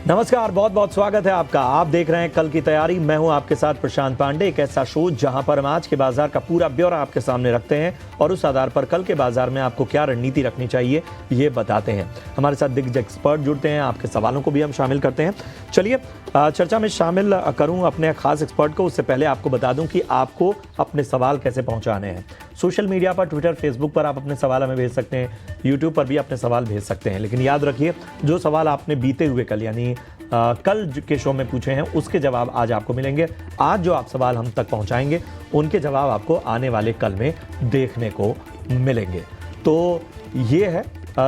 नमस्कार, बहुत बहुत स्वागत है आपका। आप देख रहे हैं कल की तैयारी। मैं हूं आपके साथ प्रशांत पांडे। एक ऐसा शो जहां पर हम आज के बाजार का पूरा ब्यौरा आपके सामने रखते हैं और उस आधार पर कल के बाजार में आपको क्या रणनीति रखनी चाहिए ये बताते हैं। हमारे साथ दिग्गज एक्सपर्ट जुड़ते हैं, आपके सवालों को भी हम शामिल करते हैं। चलिए चर्चा में शामिल करूं अपने खास एक्सपर्ट को। उससे पहले आपको बता दूं कि आपको अपने सवाल कैसे पहुंचाने हैं। सोशल मीडिया पर, ट्विटर, फेसबुक पर आप अपने सवाल हमें भेज सकते हैं, यूट्यूब पर भी अपने सवाल भेज सकते हैं। लेकिन याद रखिए, जो सवाल आपने बीते हुए कल यानी कल के शो में पूछे हैं उसके जवाब आज आपको मिलेंगे। आज जो आप सवाल हम तक पहुंचाएंगे उनके जवाब आपको आने वाले कल में देखने को मिलेंगे। तो ये है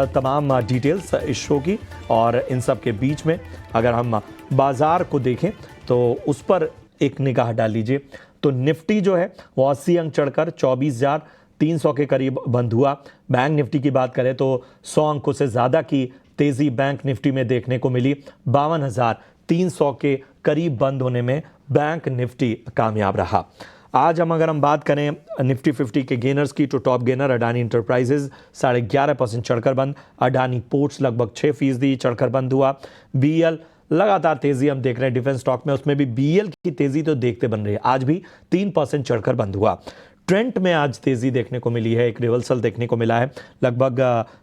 तमाम डिटेल्स इस शो की। और इन सब के बीच में अगर हम बाजार को देखें तो उस पर एक निगाह डाल लीजिए। तो निफ्टी जो है वो 80 अंक चढ़कर 24,300 के करीब बंद हुआ। बैंक निफ्टी की बात करें तो 100 अंकों से ज़्यादा की तेजी बैंक निफ्टी में देखने को मिली। 52,300 के करीब बंद होने में बैंक निफ्टी कामयाब रहा। आज अगर हम बात करें निफ्टी 50 के गेनर्स की, तो टॉप गेनर अडानी इंटरप्राइजेज 11.5% चढ़कर बंद। अडानी पोर्ट्स लगभग 6% चढ़कर बंद हुआ। बीएल लगातार तेजी हम देख रहे हैं डिफेंस स्टॉक में, उसमें भी बीएल की तेजी तो देखते बन रही है। आज भी 3% चढ़कर बंद हुआ। ट्रेंट में आज तेजी देखने को मिली है, एक रिवर्सल देखने को मिला है, लगभग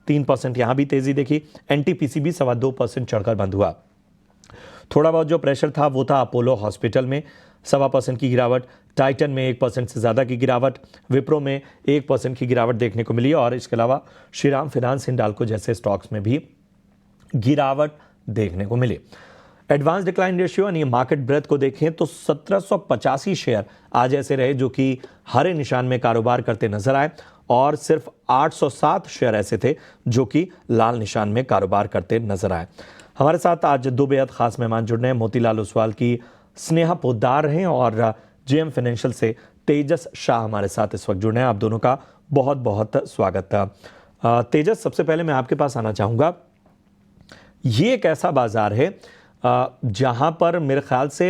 3% यहां भी तेजी देखी। एनटीपीसी भी 2.25% चढ़कर बंद हुआ। थोड़ा बहुत जो प्रेशर था वो था अपोलो हॉस्पिटल में 1.25% की गिरावट, टाइटन में 1% से ज़्यादा की गिरावट, विप्रो में 1% की गिरावट देखने को मिली। और इसके अलावा श्रीराम फिनांस, हिंडाल्को जैसे स्टॉक्स में भी गिरावट देखने को मिली। एडवांस डिक्लाइन रेशियो यानी मार्केट ब्रेथ को देखें तो 1785 शेयर आज ऐसे रहे जो कि हरे निशान में कारोबार करते नजर आए और सिर्फ 807 शेयर ऐसे थे जो कि लाल निशान में कारोबार करते नजर आए। हमारे साथ आज दो बेहद खास मेहमान जुड़ रहे हैं। मोतीलाल ओसवाल की स्नेहा पोद्दार हैं और जेएम फाइनेंशियल से तेजस शाह हमारे साथ इस वक्त जुड़ रहे हैं। आप दोनों का बहुत बहुत स्वागत है। तेजस, सबसे पहले मैं आपके पास आना चाहूँगा। ये एक ऐसा बाजार है जहां पर मेरे ख्याल से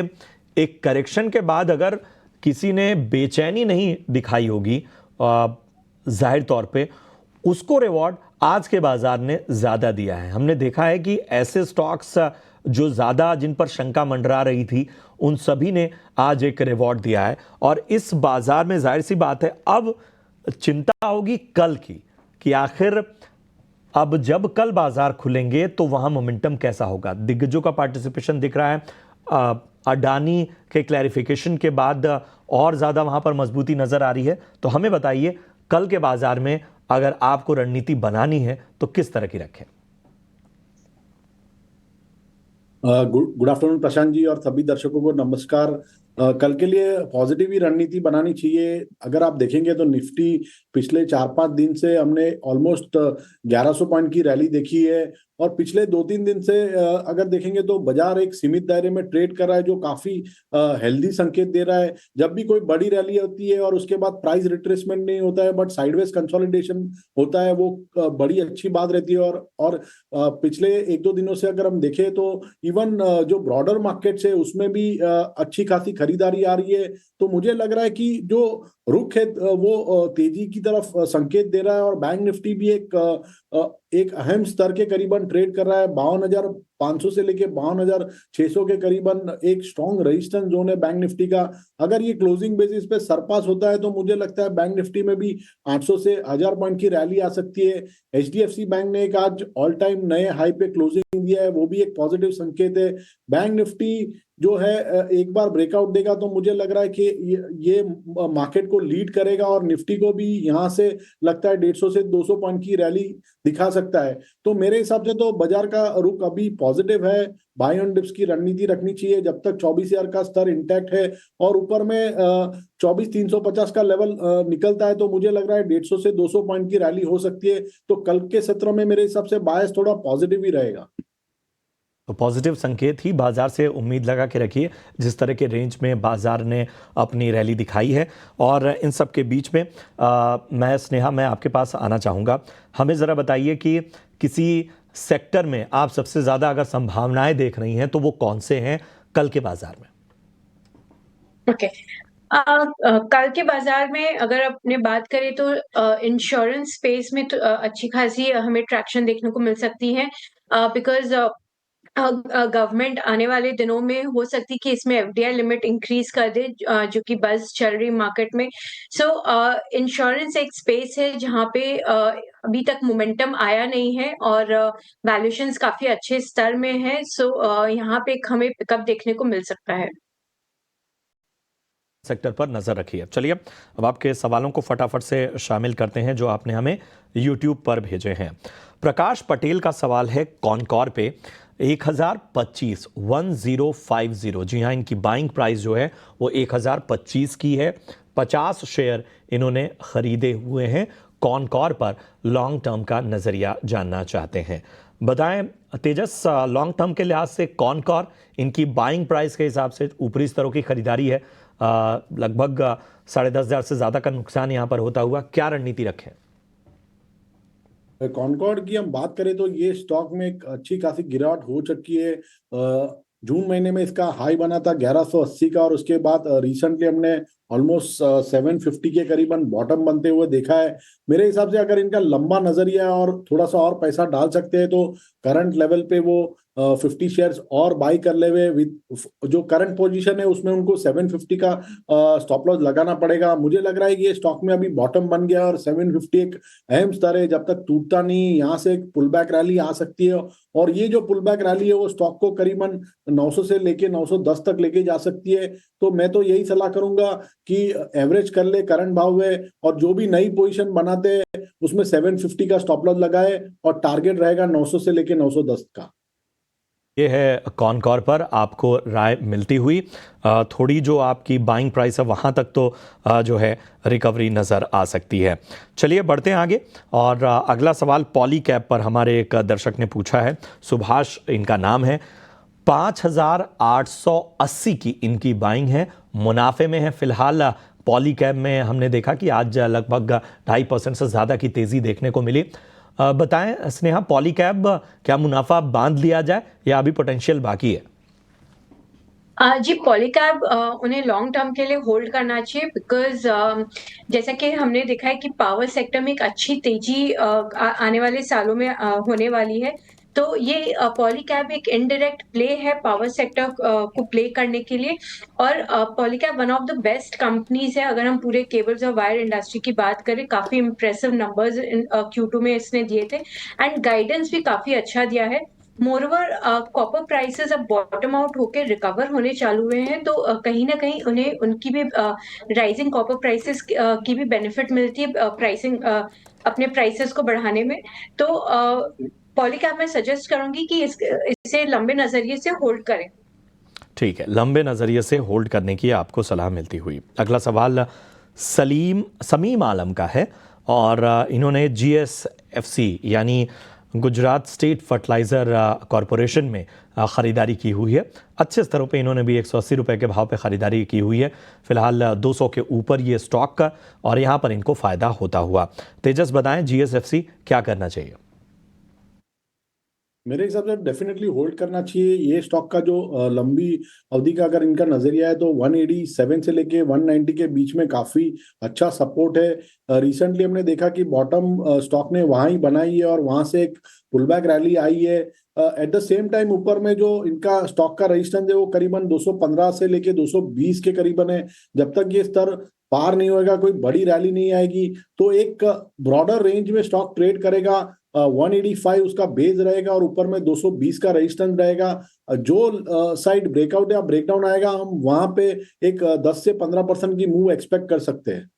एक करेक्शन के बाद अगर किसी ने बेचैनी नहीं दिखाई होगी, जाहिर तौर पे उसको रिवॉर्ड आज के बाजार ने ज्यादा दिया है। हमने देखा है कि ऐसे स्टॉक्स जो ज्यादा जिन पर शंका मंडरा रही थी उन सभी ने आज एक रिवॉर्ड दिया है। और इस बाजार में जाहिर सी बात है अब चिंता होगी कल की कि आखिर अब जब कल बाजार खुलेंगे तो वहां मोमेंटम कैसा होगा। दिग्गजों का पार्टिसिपेशन दिख रहा है, अडानी के क्लैरिफिकेशन के बाद और ज्यादा वहां पर मजबूती नजर आ रही है। तो हमें बताइए कल के बाजार में अगर आपको रणनीति बनानी है तो किस तरह की रखें। गुड आफ्टरनून प्रशांत जी और सभी दर्शकों को नमस्कार। कल के लिए पॉजिटिव ही रणनीति बनानी चाहिए। अगर आप देखेंगे तो निफ्टी पिछले 4-5 दिन से हमने ऑलमोस्ट 1100 पॉइंट की रैली देखी है और पिछले 2-3 दिन से अगर देखेंगे तो बाजार एक सीमित दायरे में ट्रेड कर रहा है जो काफी हेल्दी संकेत दे रहा है। जब भी कोई बड़ी रैली होती है और उसके बाद प्राइस रिट्रेसमेंट नहीं होता है बट साइडवेज कंसोलिडेशन होता है, वो बड़ी अच्छी बात रहती है। और पिछले 1-2 दिनों से अगर हम देखें तो इवन जो ब्रॉडर मार्केट्स है उसमें भी अच्छी खासी खरीदारी आ रही है। तो मुझे लग रहा है कि जो रुख है वो तेजी की तरफ संकेत दे रहा है। और बैंक निफ्टी भी एक अहम स्तर के करीबन ट्रेड कर रहा है। 52,500 से लेके 52,600 के करीबन एक स्ट्रॉन्ग रेजिस्टेंस जोन है बैंक निफ्टी का। अगर ये क्लोजिंग बेसिस पे सरपास होता है तो मुझे लगता है बैंक निफ्टी में भी 800 से 1000 पॉइंट की रैली आ सकती है। एचडीएफसी बैंक ने एक आज ऑल टाइम नए हाई पे क्लोजिंग दिया है, वो भी एक पॉजिटिव संकेत है। बैंक निफ्टी जो है एक बार ब्रेकआउट देगा तो मुझे लग रहा है कि ये मार्केट को लीड करेगा और निफ्टी को भी यहां से लगता है 150 से 200 पॉइंट की रैली दिखा सकता है। तो मेरे हिसाब से तो बाजार का रुख अभी पॉजिटिव है। बाय ऑन डिप्स की रणनीति रखनी चाहिए जब तक 24,000 का स्तर इंटैक्ट है और ऊपर में 24,350 का लेवल निकलता है तो मुझे लग रहा है 150 से 200 पॉइंट की रैली हो सकती है। तो कल के सत्र में मेरे हिसाब से बायस थोड़ा पॉजिटिव ही रहेगा। तो पॉजिटिव संकेत ही बाजार से उम्मीद लगा के रखिए, जिस तरह के रेंज में बाजार ने अपनी रैली दिखाई है। और इन सब के बीच में मैं आपके पास आना चाहूँगा। हमें ज़रा बताइए कि किसी सेक्टर में आप सबसे ज़्यादा अगर संभावनाएं देख रही हैं तो वो कौन से हैं कल के बाजार में। ओके कल के बाजार में अगर अपने बात करें तो इंश्योरेंस स्पेस में तो अच्छी खासी हमें ट्रैक्शन देखने को मिल सकती है बिकॉज गवर्नमेंट आने वाले दिनों में हो सकती है कि इसमें एफडीआई लिमिट इंक्रीज कर दे, जो कि बज़ चल रही मार्केट में। सो इंश्योरेंस एक स्पेस है जहाँ पे अभी तक मोमेंटम आया नहीं है और वैल्यूएशंस काफ़ी अच्छे स्तर में है। सो यहाँ पे हमें पिकअप देखने को मिल सकता है। सेक्टर पर नजर रखिए। चलिए अब आपके सवालों को फटाफट से शामिल करते हैं जो आपने हमें यूट्यूब पर भेजे हैं। प्रकाश पटेल का सवाल है कॉनकॉर पे 1050 जी हाँ, इनकी बाइंग प्राइस जो है वो 1025 की है। 50 शेयर इन्होंने खरीदे हुए हैं। कॉनकॉर पर लॉन्ग टर्म का नजरिया जानना चाहते हैं। बताएं तेजस, लॉन्ग टर्म के लिहाज से कॉनकॉर इनकी बाइंग प्राइस के हिसाब से ऊपरी स्तरों की खरीदारी है, लगभग 10,500 से ज्यादा का नुकसान यहां पर होता हुआ, क्या रणनीति रखें? कॉनकॉर्ड की हम बात करें तो ये स्टॉक में एक अच्छी खासी गिरावट हो चुकी है। जून महीने में इसका हाई बना था 1180 का और उसके बाद रिसेंटली हमने ऑलमोस्ट 750 के करीबन बॉटम बनते हुए देखा है। मेरे हिसाब से अगर इनका लंबा नजरिया और थोड़ा सा और पैसा डाल सकते हैं तो करंट लेवल पे वो 50 शेयर्स और बाई कर ले हुए विद जो करंट पोजीशन है उसमें उनको 750 का स्टॉप लॉस लगाना पड़ेगा। मुझे लग रहा है कि ये स्टॉक में अभी बॉटम बन गया और 750 एक अहम स्तर है। जब तक टूटता नहीं, यहाँ से एक पुल बैक रैली आ सकती है और ये जो पुल बैक रैली है वो स्टॉक को करीबन 900 से लेके 910 तक लेके जा सकती है। तो मैं तो यही सलाह करूंगा कि एवरेज कर ले करंट भाव में और जो भी नई पोजीशन बनाते हैं उसमें 750 का स्टॉप लॉस लगाए और टारगेट रहेगा 900 से लेके 910 का। ये है कॉनकॉर पर आपको राय मिलती हुई। थोड़ी जो आपकी बाइंग प्राइस है वहाँ तक तो जो है रिकवरी नज़र आ सकती है। चलिए बढ़ते हैं आगे और अगला सवाल पॉलीकैब पर हमारे एक दर्शक ने पूछा है, सुभाष इनका नाम है। 5,880 की इनकी बाइंग है, मुनाफे में है फिलहाल। पॉलीकैब में हमने देखा कि आज लगभग 2.5% से ज़्यादा की तेज़ी देखने को मिली। बताएं स्नेहा, पॉलीकैब क्या मुनाफा बांध लिया जाए या अभी पोटेंशियल बाकी है? जी, पॉलीकैब उन्हें लॉन्ग टर्म के लिए होल्ड करना चाहिए बिकॉज़ जैसा कि हमने देखा है कि पावर सेक्टर में एक अच्छी तेज़ी आने वाले सालों में होने वाली है। तो ये पॉलीकैब एक इनडायरेक्ट प्ले है पावर सेक्टर को प्ले करने के लिए और Polycab one of the best companies है। अगर हम पूरे केबल्स और वायर इंडस्ट्री की बात करें, काफ़ी इम्प्रेसिव नंबर्स इन Q2 में इसने दिए थे एंड गाइडेंस भी काफ़ी अच्छा दिया है। मोरओवर कॉपर प्राइसेस अब बॉटम आउट होके रिकवर होने चालू हुए हैं, तो कहीं न कहीं उन्हें उनकी भी राइजिंग कॉपर प्राइसेस की भी बेनिफिट मिलती है प्राइसिंग अपने प्राइसेस को बढ़ाने में। तो पॉलीकैब मैं सजेस्ट करूँगी कि इसे लंबे नज़रिए से होल्ड करें। ठीक है, लंबे नज़रिए से होल्ड करने की आपको सलाह मिलती हुई। अगला सवाल समीम आलम का है और इन्होंने GSFC यानी गुजरात स्टेट फर्टिलाइज़र कॉरपोरेशन में ख़रीदारी की हुई है। अच्छे स्तरों पे इन्होंने भी 180 रुपये के भाव पे ख़रीदारी की हुई है। फिलहाल 200 के ऊपर ये स्टॉक का और यहाँ पर इनको फ़ायदा होता हुआ। तेजस बताएं GSFC क्या करना चाहिए? मेरे हिसाब से डेफिनेटली होल्ड करना चाहिए। ये स्टॉक का जो लंबी अवधि का अगर इनका नजरिया है तो 187 से लेके 190 के बीच में काफी अच्छा सपोर्ट है। रिसेंटली हमने देखा कि बॉटम स्टॉक ने वहां ही बनाई है और वहां से एक पुलबैक रैली आई है। एट द सेम टाइम ऊपर में जो इनका स्टॉक का रेजिस्टेंस है वो करीबन 215 से लेके 220 के करीबन है। जब तक ये स्तर पार नहीं होगा, कोई बड़ी रैली नहीं आएगी, तो एक ब्रॉडर रेंज में स्टॉक ट्रेड करेगा। 185 उसका बेस रहेगा और ऊपर में 220 का रेजिस्टेंस रहेगा। जो साइड ब्रेकआउट या ब्रेकडाउन आएगा हम वहां पे एक 10 से 15% की मूव एक्सपेक्ट कर सकते हैं।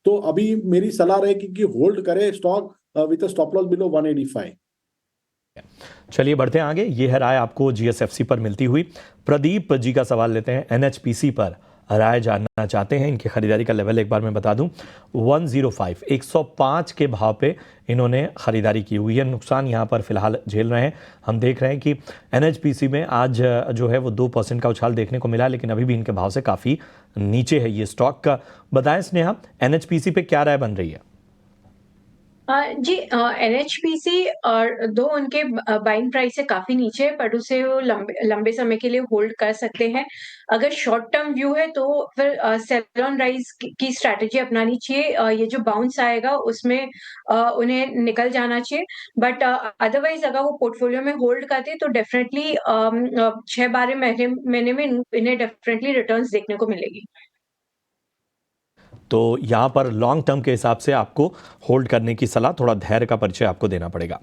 तो अभी मेरी सलाह रहेगी कि होल्ड करें stock with a stop loss below 185। चलिए बढ़ते हैं आगे। ये है राय आपको GSFC पर मिलती हुई। प्रदीप जी का सवाल लेते हैं, NHPC पर राय जानना चाहते हैं। इनकी खरीदारी का लेवल एक बार मैं बता दूं, 105 के भाव पे इन्होंने खरीदारी की हुई है। नुकसान यहाँ पर फिलहाल झेल रहे हैं। हम देख रहे हैं कि NHPC में आज जो है वो 2% का उछाल देखने को मिला, लेकिन अभी भी इनके भाव से काफ़ी नीचे है ये स्टॉक का। बताएं स्नेहा, NHPC पे क्या राय बन रही है? जी, एनएचपीसी और दो उनके बाइंग प्राइस से काफ़ी नीचे है, बट उसे वो लंबे लंबे समय के लिए होल्ड कर सकते हैं। अगर शॉर्ट टर्म व्यू है तो फिर सेल ऑन राइज़ की स्ट्रैटेजी अपनानी चाहिए। ये जो बाउंस आएगा उसमें उन्हें निकल जाना चाहिए। बट अदरवाइज़ अगर वो पोर्टफोलियो में होल्ड करते हैं तो डेफिनिटली 6-12 महीने में इन्हें डेफिनिटली रिटर्न्स देखने को मिलेगी। तो यहाँ पर लॉन्ग टर्म के हिसाब से आपको होल्ड करने की सलाह, थोड़ा धैर्य का परिचय आपको देना पड़ेगा।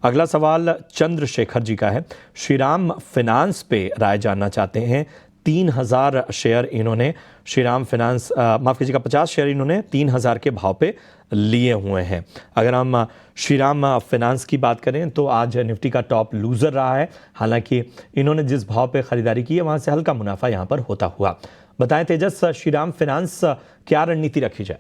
अगला सवाल चंद्रशेखर जी का है। श्रीराम फिनांस पे राय जानना चाहते हैं। 3000 शेयर इन्होंने श्रीराम फिनांस, माफ़ कीजिएगा, 50 शेयर इन्होंने 3000 के भाव पे लिए हुए हैं। अगर हम श्रीराम फिनांस की बात करें तो आज निफ्टी का टॉप लूज़र रहा है। हालांकि इन्होंने जिस भाव पे खरीदारी की है वहाँ से हल्का मुनाफा यहाँ पर होता हुआ। बताएं तेजस, श्रीराम फिनांस क्या रणनीति रखी जाए?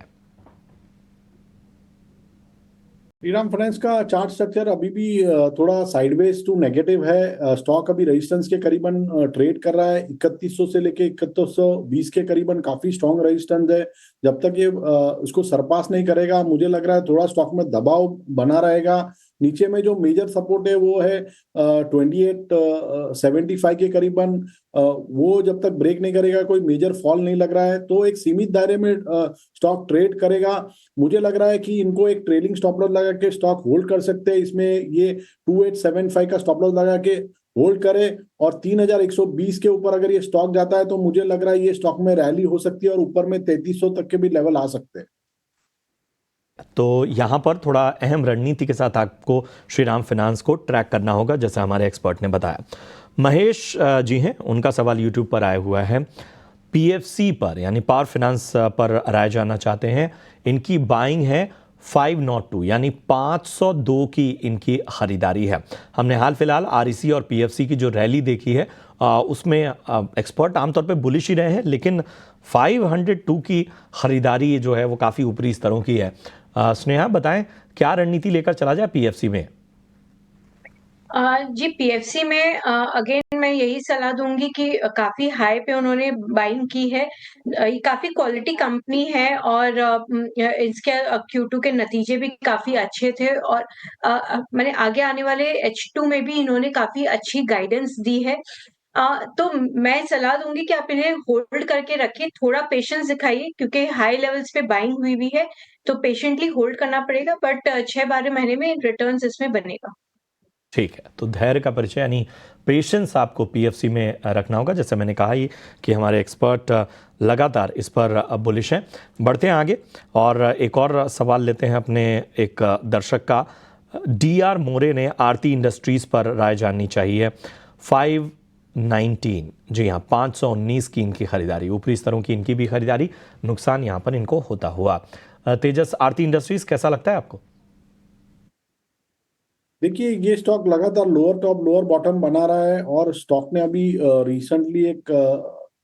श्रीराम फाइनेंस का चार्ट स्ट्रक्चर अभी भी थोड़ा साइडवेज टू नेगेटिव है। स्टॉक अभी रेजिस्टेंस के करीबन ट्रेड कर रहा है। 3100 से लेके 3120 के करीबन काफी स्ट्रॉन्ग रेजिस्टेंस है। जब तक ये उसको सरपास नहीं करेगा, मुझे लग रहा है थोड़ा स्टॉक में दबाव बना रहेगा। नीचे में जो मेजर सपोर्ट है वो है 2875 के करीबन। वो जब तक ब्रेक नहीं करेगा, कोई मेजर फॉल नहीं लग रहा है, तो एक सीमित दायरे में स्टॉक ट्रेड करेगा। मुझे लग रहा है कि इनको एक ट्रेलिंग स्टॉप लॉस लगा के स्टॉक होल्ड कर सकते हैं। इसमें ये 2875 का स्टॉप लॉस लगा के होल्ड करे, और 3120 के ऊपर अगर ये स्टॉक जाता है तो मुझे लग रहा है ये स्टॉक में रैली हो सकती है और ऊपर में 3300 तक के भी लेवल आ सकते हैं। तो यहाँ पर थोड़ा अहम रणनीति के साथ आपको श्रीराम फिनांस को ट्रैक करना होगा, जैसा हमारे एक्सपर्ट ने बताया। महेश जी हैं, उनका सवाल यूट्यूब पर आया हुआ है। पीएफसी पर यानी पावर फाइनेंस पर राय जानना चाहते हैं। इनकी बाइंग है 502 यानी 502 की इनकी खरीदारी है। हमने हाल फिलहाल आरईसी और पीएफसी की जो रैली देखी है उसमें एक्सपर्ट आमतौर पे बुलिश ही रहे हैं, लेकिन 502 की खरीदारी जो है वो काफ़ी ऊपरी स्तरों की है। स्नेहा, बताएं क्या रणनीति लेकर चला जाए पीएफसी में? जी, पीएफसी में अगेन मैं यही सलाह दूँगी कि काफ़ी हाई पे उन्होंने बाइंग की है। ये काफ़ी क्वालिटी कंपनी है और इसके Q2 के नतीजे भी काफ़ी अच्छे थे और माने आगे आने वाले H2 में भी इन्होंने काफ़ी अच्छी गाइडेंस दी है। तो मैं सलाह दूँगी कि आप इन्हें होल्ड करके रखिए, थोड़ा पेशेंस दिखाइए क्योंकि हाई लेवल्स पे बाइंग हुई हुई है, तो पेशेंटली होल्ड करना पड़ेगा, बट 6-12 महीने में रिटर्न्स इसमें बनेगा। ठीक है, तो धैर्य का परिचय यानी पेशेंस आपको पीएफसी में रखना होगा। जैसे मैंने कहा ही कि हमारे एक्सपर्ट लगातार इस पर बुलिश हैं। बढ़ते हैं आगे और एक और सवाल लेते हैं अपने एक दर्शक का। डीआर मोरे ने आरती इंडस्ट्रीज पर राय जाननी चाहिए। 519, जी हाँ, 519 की इनकी खरीदारी, ऊपरी स्तरों की इनकी भी खरीदारी, नुकसान यहाँ पर इनको होता हुआ। तेजस, आरती इंडस्ट्रीज कैसा लगता है आपको? देखिए, ये स्टॉक लगातार लोअर टॉप लोअर बॉटम बना रहा है और स्टॉक ने अभी रिसेंटली एक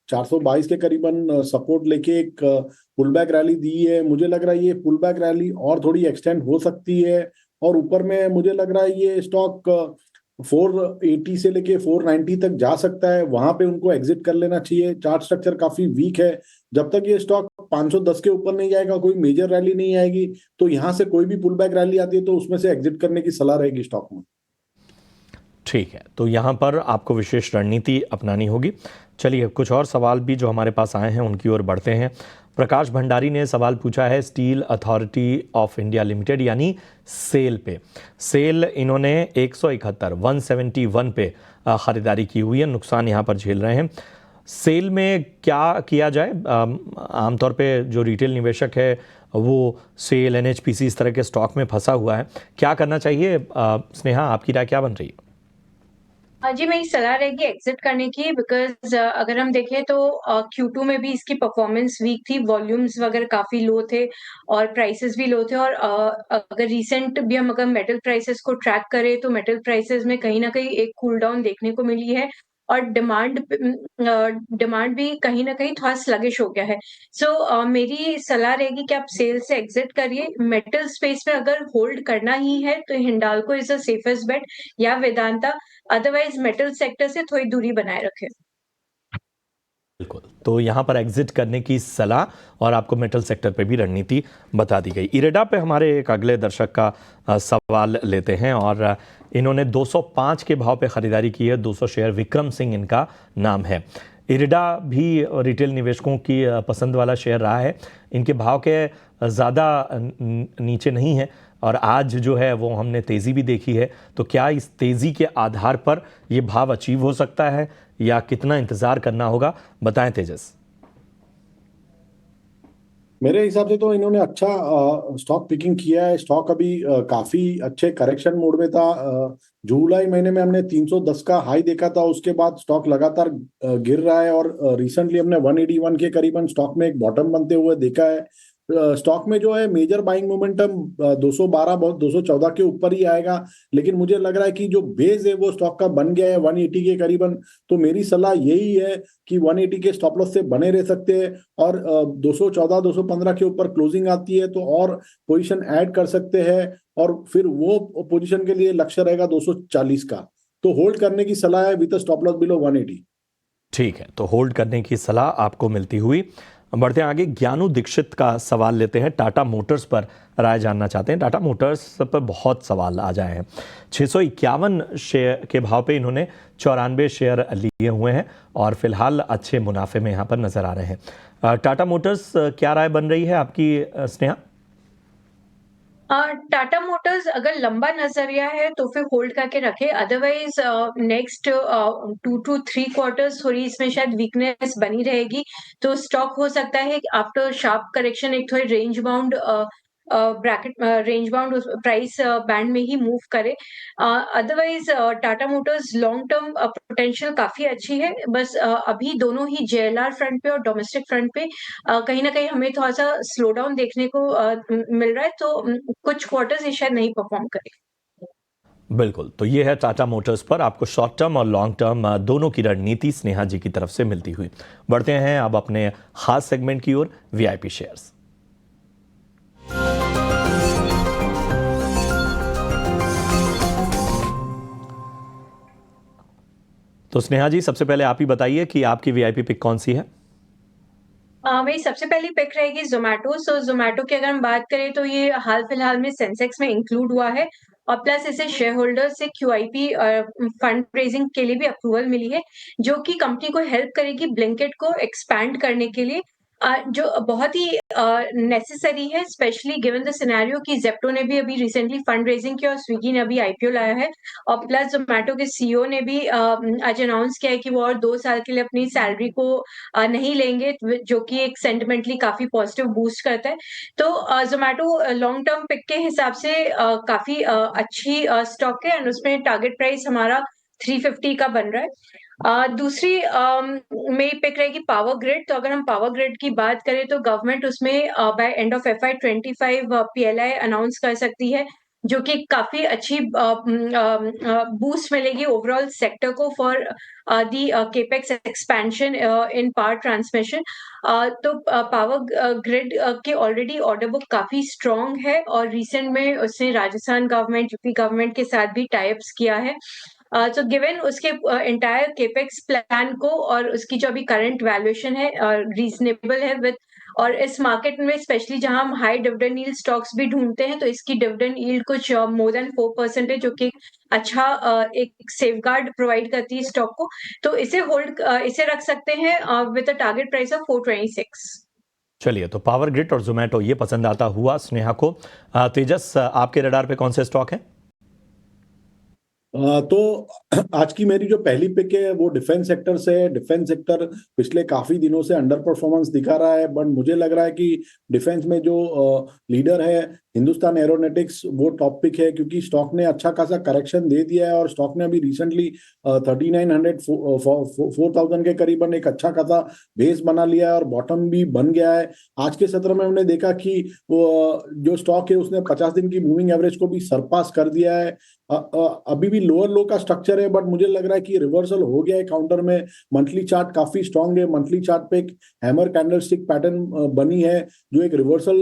422 के करीबन सपोर्ट लेके एक पुल बैक रैली दी है। मुझे लग रहा है ये पुल बैक रैली और थोड़ी एक्सटेंड हो सकती है और ऊपर में मुझे लग रहा है ये स्टॉक 480 से लेके 490 तक जा सकता है। वहां पे उनको एग्जिट कर लेना चाहिए। चार्ट स्ट्रक्चर काफी वीक है। जब तक ये स्टॉक 510 के ऊपर नहीं जाएगा, कोई मेजर रैली नहीं आएगी, तो यहाँ से कोई भी पुल बैक रैली आती है तो उसमें से एग्जिट करने की सलाह रहेगी स्टॉक में। ठीक है, तो यहाँ पर आपको विशेष रणनीति अपनानी होगी। चलिए, कुछ और सवाल भी जो हमारे पास आए हैं उनकी ओर बढ़ते हैं। प्रकाश भंडारी ने सवाल पूछा है steel authority of India limited यानी सेल पे। सेल इन्होंने 171 पे ख़रीदारी की हुई है, नुकसान यहाँ पर झेल रहे हैं। सेल में क्या किया जाए? आमतौर पे जो रिटेल निवेशक है वो सेल, एनएचपीसी इस तरह के स्टॉक में फंसा हुआ है, क्या करना चाहिए? स्नेहा, आपकी राय क्या बन रही है? जी, मेरी सलाह रहेगी एग्ज़िट करने की बिकॉज़ अगर हम देखें तो Q2 में भी इसकी परफ़ॉर्मेंस वीक थी, वॉल्यूम्स वग़ैरह काफ़ी लो थे और प्राइसेज़ भी लो थे और अगर रिसेंट भी हम अगर मेटल प्राइसेज़ को ट्रैक करें तो मेटल प्राइसेज़ में कहीं न कहीं एक कूल डाउन देखने को मिली है और डिमांड भी कहीं न कहीं थोड़ा स्लगिश हो गया है। सो मेरी सलाह रहेगी कि आप सेल से एग्ज़िट करिए। मेटल स्पेस में अगर होल्ड करना ही है तो हिंडाल्को इज़ द सेफेस्ट बेट या वेदांता, अदरवाइज मेटल सेक्टर से थोड़ी दूरी बनाए रखें। बिल्कुल, तो यहाँ पर एग्जिट करने की सलाह और आपको मेटल सेक्टर पे भी रणनीति बता दी गई। इरेडा पे हमारे एक अगले दर्शक का सवाल लेते हैं और इन्होंने 205 के भाव पे खरीदारी की है। 200 शेयर, विक्रम सिंह इनका नाम है। इरेडा भी रिटेल निवेशकों की पसंद वाला शेयर रहा है। इनके भाव के ज़्यादा नीचे नहीं है और आज जो है वो हमने तेज़ी भी देखी है। तो क्या इस तेज़ी के आधार पर ये भाव अचीव हो सकता है या कितना इंतजार करना होगा, बताएं तेजस। मेरे हिसाब से तो इन्होंने अच्छा स्टॉक पिकिंग किया है। स्टॉक अभी काफी अच्छे करेक्शन मोड में था। जुलाई महीने में हमने 310 का हाई देखा था, उसके बाद स्टॉक लगातार गिर रहा है और रिसेंटली हमने 181 के करीबन स्टॉक में एक बॉटम बनते हुए देखा है। स्टॉक में जो है मेजर बाइंग मोमेंटम 212 बहुत 214 के ऊपर ही आएगा, लेकिन मुझे लग रहा है कि जो बेस है वो स्टॉक का बन गया है 180 के करीबन। तो मेरी सलाह यही है कि 180 के स्टॉप लॉस से बने रह सकते हैं और 214 215 के ऊपर क्लोजिंग आती है तो और पोजीशन ऐड कर सकते हैं और फिर वो पोजीशन के लिए लक्ष्य रहेगा 240 का। तो होल्ड करने की सलाह है विद स्टॉप लॉस बिलो 180। ठीक है, तो होल्ड करने की सलाह आपको मिलती हुई। बढ़ते हैं आगे। ज्ञानू दीक्षित का सवाल लेते हैं। टाटा मोटर्स पर राय जानना चाहते हैं। टाटा मोटर्स पर बहुत सवाल आ जाए हैं। 651 शेयर के भाव पे इन्होंने 94 शेयर लिए हुए हैं और फिलहाल अच्छे मुनाफे में यहाँ पर नजर आ रहे हैं। टाटा मोटर्स क्या राय बन रही है आपकी स्नेहा? टाटा मोटर्स अगर लंबा नजरिया है तो फिर होल्ड करके रखे, अदरवाइज नेक्स्ट 2 to 3 क्वार्टर्स थोड़ी इसमें शायद वीकनेस बनी रहेगी। तो स्टॉक हो सकता है आफ्टर शार्प करेक्शन एक थोड़ी रेंज बाउंड प्राइस बैंड में ही मूव करे। Otherwise Tata Motors long term potential काफी अच्छी है। बस अभी दोनों ही जेएलआर फ्रंट पे और डोमेस्टिक फ्रंट पे कहीं ना कहीं हमें थोड़ा सा स्लो डाउन देखने को मिल रहा है। तो कुछ क्वार्टर्स ये शायद नहीं परफॉर्म करे। बिल्कुल, तो ये है टाटा मोटर्स पर आपको शॉर्ट टर्म और लॉन्ग टर्म दोनों की रणनीति स्नेहा जी की तरफ से मिलती हुई। बढ़ते हैं अब अपने खास सेगमेंट की ओर, वीआईपी शेयर्स। तो स्नेहा जी, सबसे पहले आप ही बताइए कि आपकी वीआईपी पिक कौन सी है? मेरी सबसे पहली पिक रहेगी जोमेटो। सो जोमेटो की अगर हम बात करें तो ये हाल फिलहाल में सेंसेक्स में इंक्लूड हुआ है और प्लस इसे शेयर होल्डर से क्यूआईपी फंड रेजिंग के लिए भी अप्रूवल मिली है, जो कि कंपनी को हेल्प करेगी ब्लिंकिट को एक्सपैंड करने के लिए, जो बहुत ही नेसेसरी है, स्पेशली गिवन द सिनेरियो कि जेप्टो ने भी अभी रिसेंटली फंड रेजिंग किया और स्विगी ने अभी आईपीओ लाया है और प्लस जोमेटो के सीईओ ने भी आज अनाउंस किया है कि वो और 2 साल के लिए अपनी सैलरी को नहीं लेंगे, जो कि एक सेंटिमेंटली काफी पॉजिटिव बूस्ट करता है। तो जोमेटो लॉन्ग टर्म पिक के हिसाब से काफी अच्छी स्टॉक है एंड उसमें टारगेट प्राइस हमारा 350 का बन रहा है। दूसरी मेरी पिक रहेगी पावर ग्रिड। तो अगर हम पावर ग्रिड की बात करें तो गवर्नमेंट उसमें by end of FY25 PLI announce कर सकती है, जो कि काफी अच्छी बूस्ट मिलेगी ओवरऑल सेक्टर को for the capex expansion in power transmission. तो पावर ग्रिड के ऑलरेडी ऑर्डर बुक काफी स्ट्रांग है और रिसेंट में उसने राजस्थान गवर्नमेंट, यूपी गवर्नमेंट के साथ भी टाइप्स किया है। तो गिवन उसके एंटायर केपेक्स प्लान को और उसकी जो अभी करंट वैल्यूएशन है रीजनेबल है विद, और इस मार्केट में स्पेशली जहां हम हाई डिविडेंड यील्ड स्टॉक्स भी ढूंढते हैं तो इसकी डिविडेंड यील्ड कुछ मोर देन 4% है, जो कि अच्छा एक सेफगार्ड प्रोवाइड करती है स्टॉक को। तो इसे रख सकते हैं with a target price of 426। चलिए, तो पावर ग्रिड और जोमेटो ये पसंद आता हुआ स्नेहा को। तेजस, आपके रडार पे कौन से स्टॉक हैं? तो आज की मेरी जो पहली पिक है वो डिफेंस सेक्टर से है। डिफेंस सेक्टर पिछले काफी दिनों से अंडर परफॉर्मेंस दिखा रहा है, बट मुझे लग रहा है कि डिफेंस में जो लीडर है हिंदुस्तान एरोनॉटिक्स, वो टॉप पिक है क्योंकि स्टॉक ने अच्छा खासा करेक्शन दे दिया है और स्टॉक ने अभी रिसेंटली 3900 4000 के करीबन एक अच्छा खासा बेस बना लिया है और बॉटम भी बन गया है। आज के सत्र में हमने देखा कि वो जो स्टॉक है उसने 50 दिन की मूविंग एवरेज को भी सरपास कर दिया है। अभी भी लोअर लो का स्ट्रक्चर है, बट मुझे लग रहा है कि रिवर्सल हो गया है काउंटर में। मंथली चार्ट काफी स्ट्रांग है। मंथली चार्ट पे एक हैमर कैंडलस्टिक पैटर्न बनी है जो एक रिवर्सल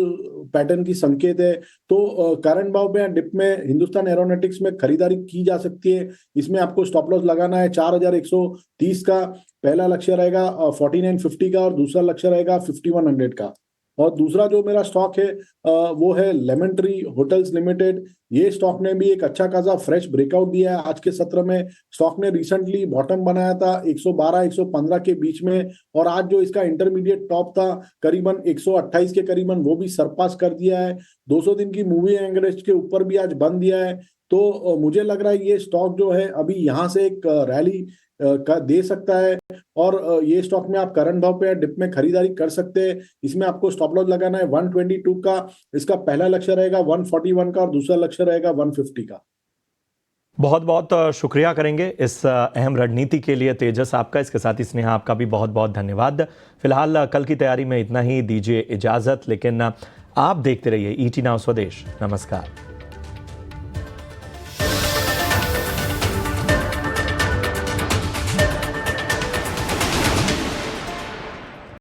पैटर्न की संकेत है। तो करंट भाव पे डिप में हिंदुस्तान एरोनॉटिक्स में खरीदारी की जा सकती है। इसमें आपको स्टॉप लॉस लगाना है 4130 का, पहला लक्ष्य रहेगा 4950 का और दूसरा लक्ष्य रहेगा 5100 का। और दूसरा जो मेरा स्टॉक है वो है लेमन ट्री होटल्स लिमिटेड। ये स्टॉक ने भी एक अच्छा खासा फ्रेश ब्रेकआउट दिया है आज के सत्र में। स्टॉक ने रिसेंटली बॉटम बनाया था 112-115 के बीच में, और आज जो इसका इंटरमीडिएट टॉप था करीबन 128 के करीबन, वो भी सरपास कर दिया है। 200 दिन की मूविंग एवरेज के ऊपर भी आज बंद दिया है। तो मुझे लग रहा है ये स्टॉक जो है अभी यहाँ से एक रैली का दे सकता है, और ये स्टॉक में आप करंट भाव पे डिप में खरीदारी कर सकते हैं। इसमें आपको स्टॉप लॉस लगाना है 122 का, इसका पहला लक्ष्य रहेगा 141 का और दूसरा लक्ष्य रहेगा 150 का। बहुत बहुत शुक्रिया करेंगे इस अहम रणनीति के लिए तेजस आपका। इसके साथ ही स्नेहा आपका भी बहुत बहुत धन्यवाद। फिलहाल कल की तैयारी में इतना ही, दीजिए इजाजत, लेकिन आप देखते रहिए ET Now स्वदेश। नमस्कार।